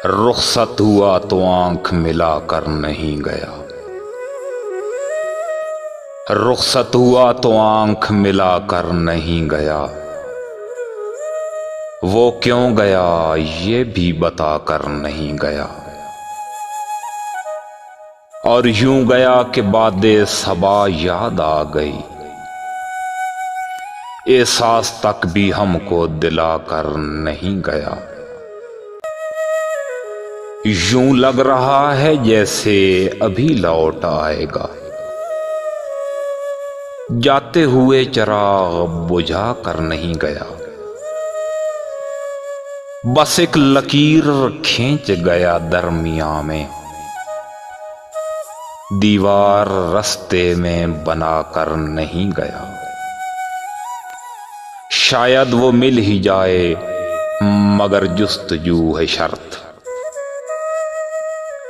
रुखसत हुआ तो आंख मिलाकर नहीं गया। रुखसत हुआ तो आंख मिलाकर नहीं गया। वो क्यों गया ये भी बताकर नहीं गया। और यूं गया कि बादे सबा याद आ गई। एहसास तक भी हमको दिलाकर नहीं गया। यूं लग रहा है जैसे अभी लौट आएगा। जाते हुए चिराग बुझा कर नहीं गया। बस एक लकीर खींच गया दरमियां में। दीवार रास्ते में बनाकर नहीं गया। शायद वो मिल ही जाए मगर जुस्तजू है शर्त।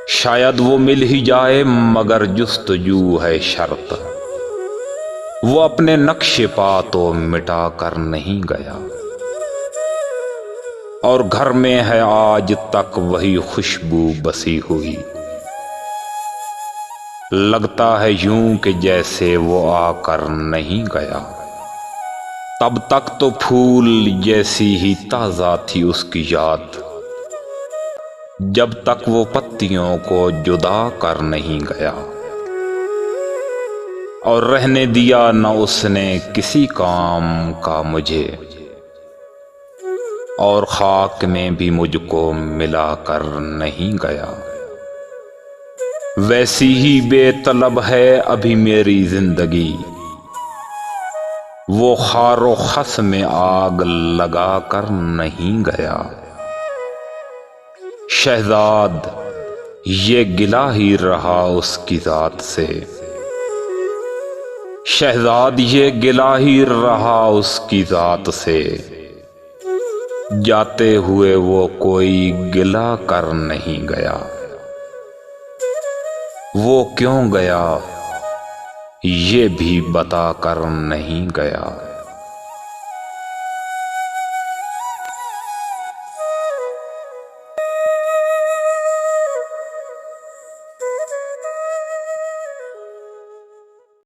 शायद वो मिल ही जाए मगर जुस्तजू है शर्त। वो अपने नक्शे पा तो मिटा कर नहीं गया। और घर में है आज तक वही खुशबू बसी हुई। लगता है यूं कि जैसे वो आकर नहीं गया। तब तक तो फूल जैसी ही ताजा थी उसकी याद, जब तक वो पत्तियों को जुदा कर नहीं गया। और रहने दिया न उसने किसी काम का मुझे। और खाक में भी मुझको मिला कर नहीं गया। वैसी ही बेतलब है अभी मेरी जिंदगी। वो खारो खस में आग लगा कर नहीं गया। शहजाद ये गिला ही रहा उसकी जात से। शहजाद ये गिला ही रहा उसकी जात से। जाते हुए वो कोई गिला कर नहीं गया। वो क्यों गया ये भी बता कर नहीं गया।